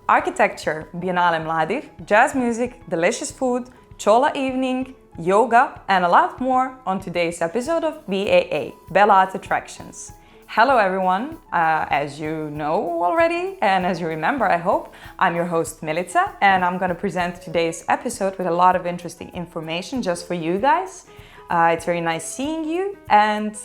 architecture, Biennale Mladih, jazz music, delicious food, Čola evening, yoga, and a lot more on today's episode of BAA, Bella Attractions. Hello everyone, as you know already, and as you remember, I hope, I'm your host Milica, and I'm going to present today's episode with a lot of interesting information just for you guys. It's very nice seeing you, and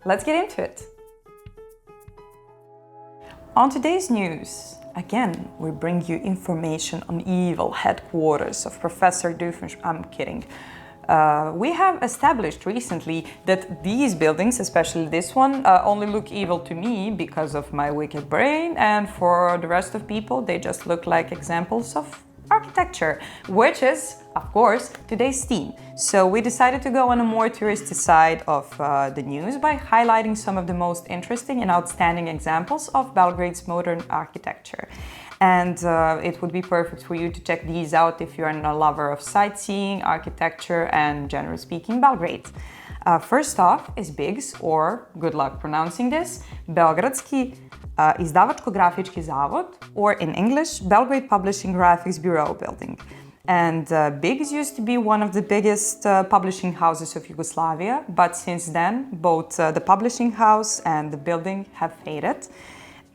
let's get into it. On today's news, again, we bring you information on evil headquarters of Professor Doofenshmirtz. I'm kidding. We have established recently that these buildings, especially this one, only look evil to me because of my wicked brain, and for the rest of people, they just look like examples of architecture, which is, of course, today's theme. So we decided to go on a more touristy side of the news by highlighting some of the most interesting and outstanding examples of Belgrade's modern architecture. And it would be perfect for you to check these out if you're a lover of sightseeing, architecture, and generally speaking, Belgrade. First off is BIGS, or good luck pronouncing this, Beogradski Izdavačko-grafički zavod, or in English, Belgrade Publishing Graphics Bureau building. And BIGS used to be one of the biggest publishing houses of Yugoslavia, but since then, both the publishing house and the building have faded.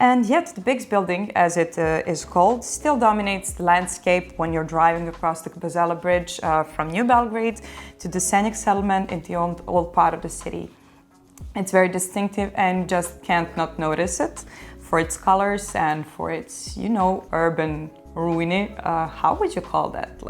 And yet the BIGS building, as it is called, still dominates the landscape when you're driving across the Gazela Bridge from New Belgrade to the scenic settlement in the old part of the city. It's very distinctive and you just can't not notice it for its colors and for its, urban ruine. How would you call that?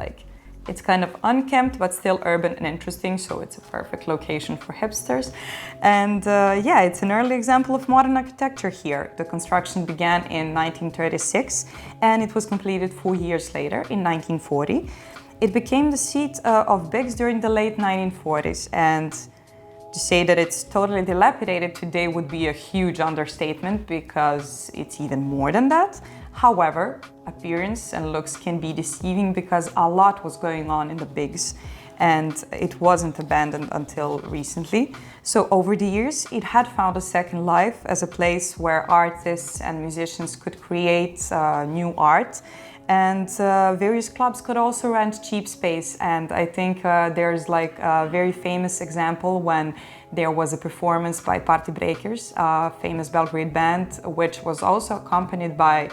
It's kind of unkempt, but still urban and interesting, so it's a perfect location for hipsters. And it's an early example of modern architecture here. The construction began in 1936, and it was completed 4 years later, in 1940. It became the seat of BIGS during the late 1940s, and to say that it's totally dilapidated today would be a huge understatement because it's even more than that. However, appearance and looks can be deceiving because a lot was going on in the BIGS and it wasn't abandoned until recently. So over the years, it had found a second life as a place where artists and musicians could create new art, and various clubs could also rent cheap space. And I think there's a very famous example when there was a performance by Party Breakers, a famous Belgrade band, which was also accompanied by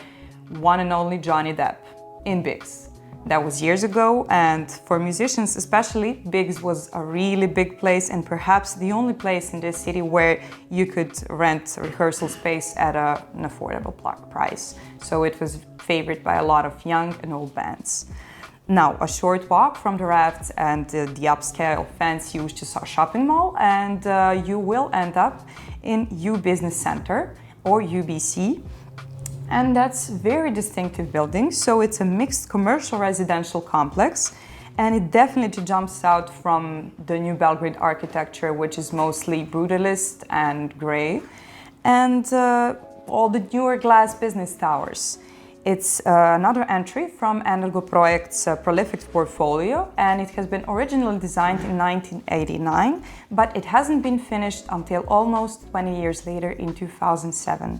one and only Johnny Depp in BIGS. That was years ago, and for musicians especially, BIGS was a really big place and perhaps the only place in this city where you could rent rehearsal space at an affordable price. So it was favored by a lot of young and old bands. Now, a short walk from the rafts and the upscale fancy shopping mall, and you will end up in U Business Center, or UBC. And that's very distinctive building, so it's a mixed commercial residential complex, and it definitely jumps out from the New Belgrade architecture, which is mostly brutalist and grey, and all the newer glass business towers. It's another entry from Energoprojekt's prolific portfolio, and it has been originally designed in 1989, but it hasn't been finished until almost 20 years later in 2007.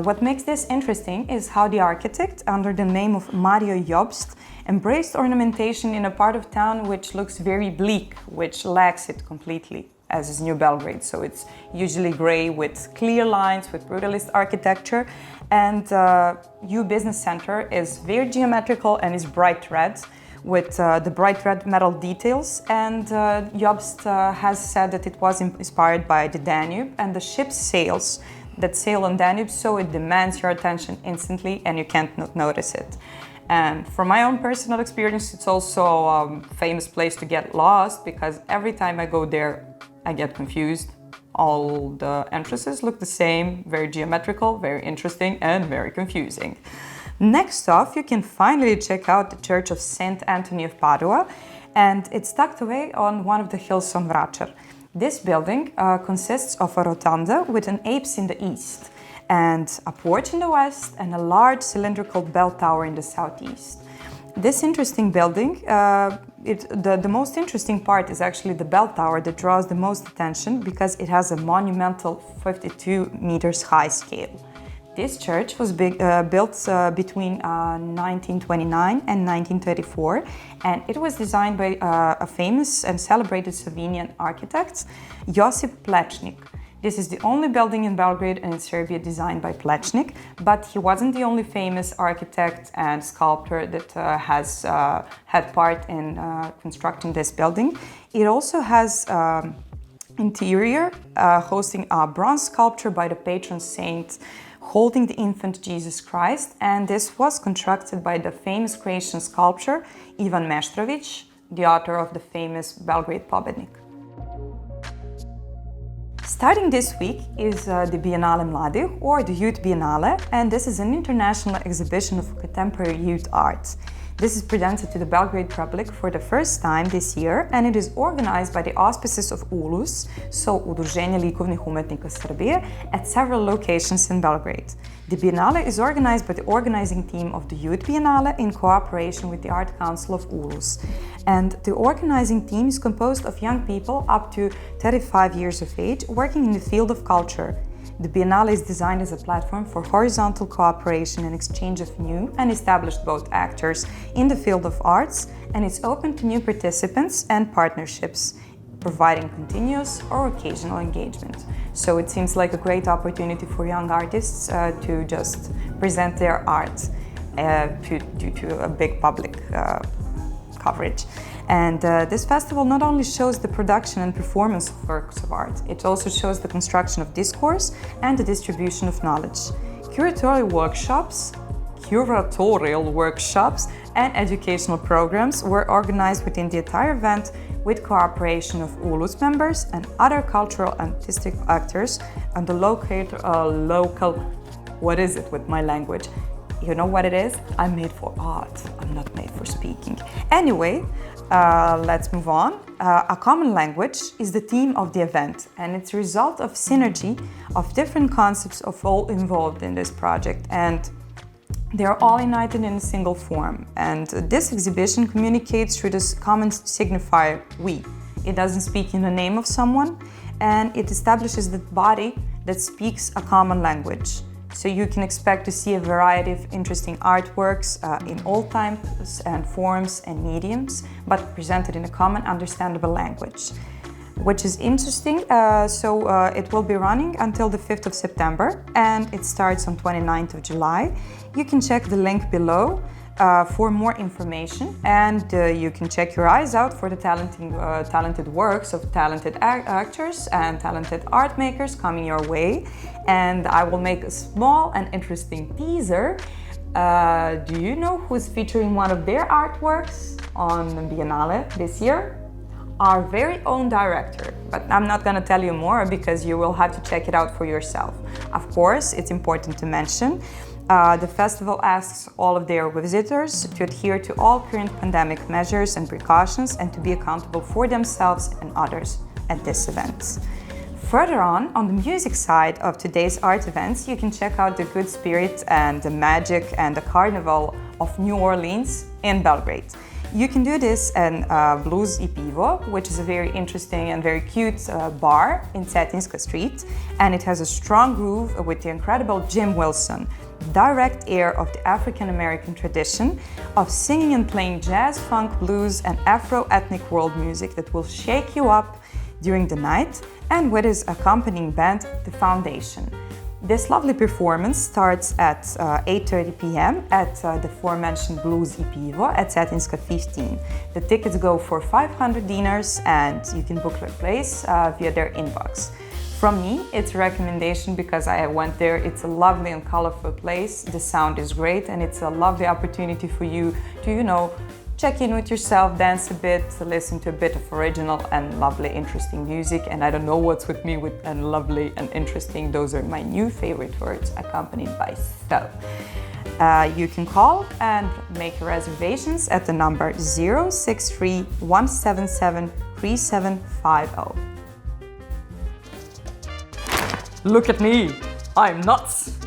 What makes this interesting is how the architect, under the name of Mario Jobst, embraced ornamentation in a part of town which looks very bleak, which lacks it completely, as is New Belgrade. So it's usually grey with clear lines, with brutalist architecture, and U Business Center is very geometrical and is bright red, with the bright red metal details, and Jobst has said that it was inspired by the Danube and the ship's sails that sail on Danube, so it demands your attention instantly and you can't not notice it. And from my own personal experience, it's also a famous place to get lost because every time I go there, I get confused. All the entrances look the same, very geometrical, very interesting, and very confusing. Next off, you can finally check out the Church of Saint Anthony of Padua, and it's tucked away on one of the hills on Vračar. This building consists of a rotunda with an apse in the east, and a porch in the west, and a large cylindrical bell tower in the southeast. This interesting building, the most interesting part is actually the bell tower that draws the most attention because it has a monumental 52 meters high scale. This church was built between 1929 and 1934, and it was designed by a famous and celebrated Slovenian architect, Josip Plečnik. This is the only building in Belgrade and in Serbia designed by Plečnik, but he wasn't the only famous architect and sculptor that has had part in constructing this building. It also has interior hosting a bronze sculpture by the patron saint holding the infant Jesus Christ, and this was constructed by the famous Croatian sculptor Ivan Meštrović, the author of the famous Belgrade Pobednik. Starting this week is the Biennale Mladih, or the Youth Biennale, and this is an international exhibition of contemporary youth art. This is presented to the Belgrade public for the first time this year, and it is organized by the auspices of ULUS, so Udruženje likovnih umetnika Srbije, at several locations in Belgrade. The Biennale is organized by the organizing team of the Youth Biennale in cooperation with the Art Council of ULUS. And the organizing team is composed of young people up to 35 years of age working in the field of culture. The Biennale is designed as a platform for horizontal cooperation and exchange of new and established both actors in the field of arts, and it's open to new participants and partnerships, providing continuous or occasional engagement. So it seems like a great opportunity for young artists to just present their art due to a big public coverage. And this festival not only shows the production and performance of works of art, it also shows the construction of discourse and the distribution of knowledge. Curatorial workshops and educational programs were organized within the entire event with cooperation of ULUS members and other cultural and artistic actors and the local, what is it with my language? You know what it is? I'm made for art, I'm not made for speaking. Anyway, let's move on. A common language is the theme of the event, and it's a result of synergy of different concepts of all involved in this project, and they're all united in a single form. And this exhibition communicates through this common signifier, we. It doesn't speak in the name of someone, and it establishes the body that speaks a common language. So you can expect to see a variety of interesting artworks in all types and forms and mediums, but presented in a common, understandable language, which is interesting. It will be running until the 5th of September, and it starts on 29th of July. You can check the link below for more information, and you can check your eyes out for the talented works of talented actors and talented art makers coming your way. And I will make a small and interesting teaser. Do you know who's featuring one of their artworks on the Biennale this year? Our very own director, but I'm not going to tell you more because you will have to check it out for yourself. Of course, it's important to mention the festival asks all of their visitors to adhere to all current pandemic measures and precautions and to be accountable for themselves and others at this event. Further on the music side of today's art events, you can check out the good spirit and the magic and the carnival of New Orleans in Belgrade. You can do this in Blues I Pivo, which is a very interesting and very cute bar in Cetinska Street, and it has a strong groove with the incredible Jim Wilson, direct heir of the African-American tradition of singing and playing jazz, funk, blues, and Afro-ethnic world music that will shake you up during the night, and with his accompanying band, The Foundation. This lovely performance starts at 8:30 p.m. at the aforementioned Blues I Pivo at Cetinska 15. The tickets go for 500 dinars, and you can book your place via their inbox. From me, it's a recommendation because I went there. It's a lovely and colorful place. The sound is great, and it's a lovely opportunity for you to, check in with yourself, dance a bit, listen to a bit of original and lovely, interesting music. And I don't know what's with me with and lovely and interesting. Those are my new favorite words, accompanied by so. You can call and make your reservations at the number 063 177 3750. Look at me, I'm nuts!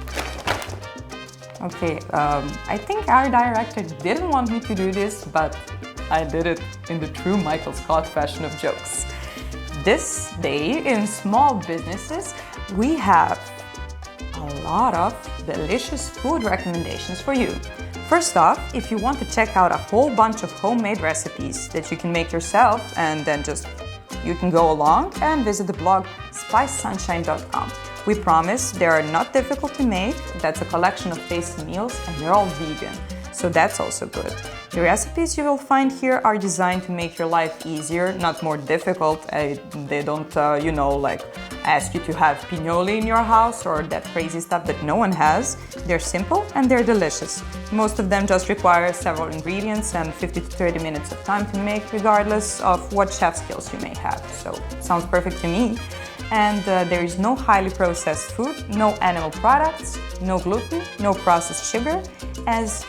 Okay, I think our director didn't want me to do this, but I did it in the true Michael Scott fashion of jokes. This day in small businesses, we have a lot of delicious food recommendations for you. First off, if you want to check out a whole bunch of homemade recipes that you can make yourself and then you can go along and visit the blog spicesunshine.com. We promise they are not difficult to make. That's a collection of tasty meals and they're all vegan. So that's also good. The recipes you will find here are designed to make your life easier, not more difficult. They don't, ask you to have pignoli in your house or that crazy stuff that no one has. They're simple and they're delicious. Most of them just require several ingredients and 50 to 30 minutes of time to make, regardless of what chef skills you may have. So, sounds perfect to me. And there is no highly processed food, no animal products, no gluten, no processed sugar, as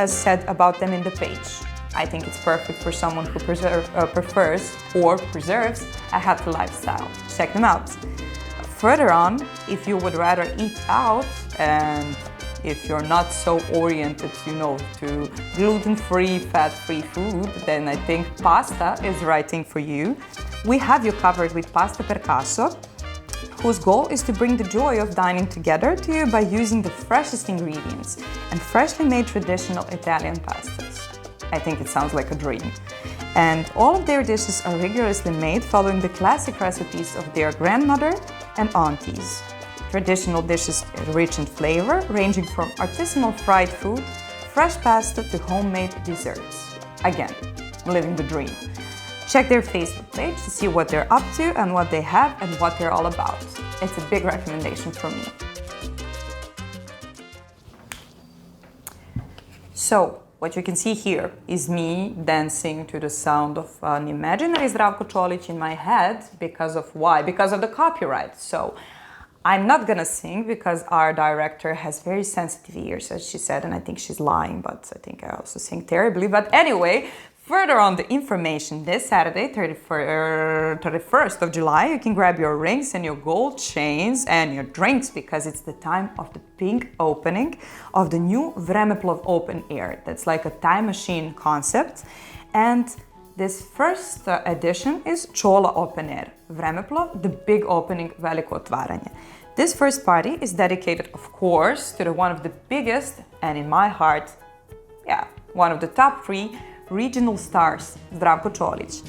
said about them in the page. I think it's perfect for someone who prefers or preserves a healthy lifestyle. Check them out. Further on, if you would rather eat out and if you're not so oriented, to gluten-free, fat-free food, then I think pasta is the right thing for you. We have you covered with Pasta per Caso, whose goal is to bring the joy of dining together to you by using the freshest ingredients and freshly made traditional Italian pastas. I think it sounds like a dream. And all of their dishes are rigorously made following the classic recipes of their grandmother and aunties. Traditional dishes are rich in flavor, ranging from artisanal fried food, fresh pasta to homemade desserts. Again, living the dream. Check their Facebook page to see what they're up to and what they have and what they're all about. It's a big recommendation for me. So, what you can see here is me dancing to the sound of an imaginary Zdravko Čolić in my head. Because of why? Because of the copyright. So, I'm not gonna sing because our director has very sensitive ears, as she said, and I think she's lying, but I think I also sing terribly. But anyway, further on the information, this Saturday, 31st of July, you can grab your rings and your gold chains and your drinks because it's the time of the big opening of the new Vremeplov open air. That's like a time machine concept. And this first edition is Čola open air. Vremeplov, the big opening, Veliko Otvaranje. This first party is dedicated, of course, to one of the biggest, and in my heart, one of the top 3 regional stars, Zdravko Čolić.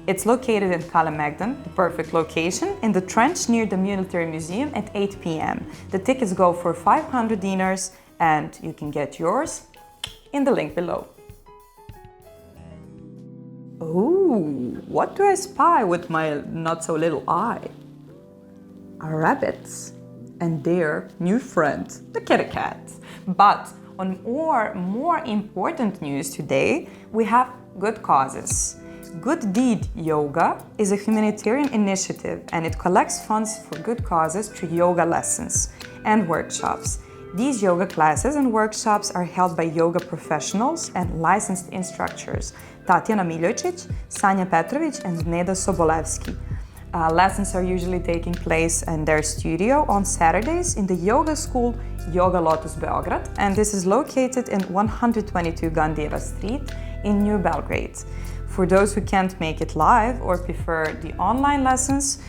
It's located in Kalemegdan, the perfect location, in the trench near the Military Museum at 8 p.m. The tickets go for 500 dinars and you can get yours in the link below. Oh, what do I spy with my not-so-little eye? Rabbits and their new friend, the kitty cat. But on more important news today, we have good causes. Good Deed Yoga is a humanitarian initiative and it collects funds for good causes through yoga lessons and workshops. These yoga classes and workshops are held by yoga professionals and licensed instructors Tatjana Miljojčić, Sanja Petrović and Neda Sobolevski. Lessons are usually taking place in their studio on Saturdays in the yoga school Yoga Lotus Beograd, and this is located in 122 Gandijeva Street in New Belgrade. For those who can't make it live or prefer the online lessons,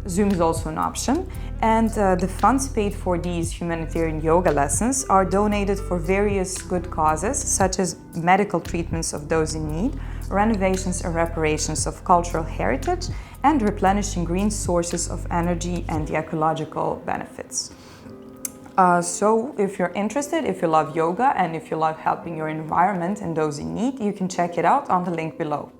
Zoom is also an option, and the funds paid for these humanitarian yoga lessons are donated for various good causes, such as medical treatments of those in need, renovations and reparations of cultural heritage, and replenishing green sources of energy and the ecological benefits. So if you're interested, if you love yoga, and if you love helping your environment and those in need, you can check it out on the link below.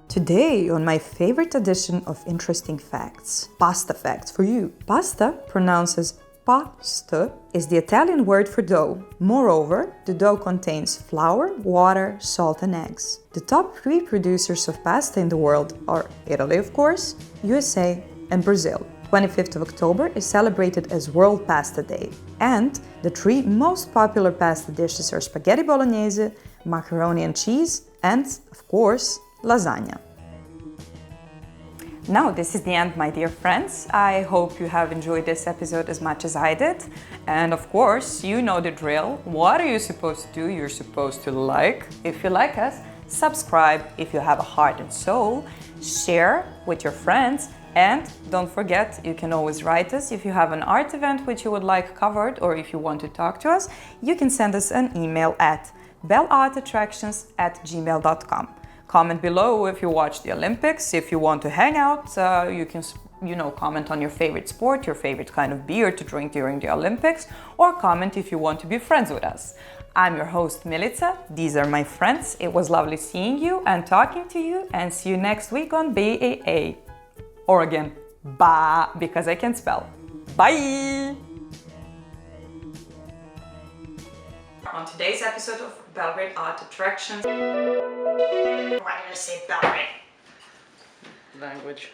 Today, on my favorite edition of Interesting Facts, pasta facts for you. Pasta, pronounces pasta, is the Italian word for dough. Moreover, the dough contains flour, water, salt and eggs. The top 3 producers of pasta in the world are Italy, of course, USA and Brazil. 25th of October is celebrated as World Pasta Day. And the 3 most popular pasta dishes are spaghetti bolognese, macaroni and cheese, and, of course, lasagna. Now, this is the end, my dear friends. I hope you have enjoyed this episode as much as I did. And of course, you know the drill. What are you supposed to do? You're supposed to like, if you like us, subscribe if you have a heart and soul, share with your friends, And don't forget, you can always write us if you have an art event which you would like covered, or if you want to talk to us, you can send us an email at bellartattractions@gmail.com. Comment below if you watch the Olympics. If you want to hang out, you can comment on your favorite sport, your favorite kind of beer to drink during the Olympics, or comment if you want to be friends with us. I'm your host Milica, these are my friends. It was lovely seeing you and talking to you, and see you next week on BAA. Or again, BAA, because I can spell. Bye! On today's episode of Belgrade Art Attractions... Why did I say Belgrade? Language.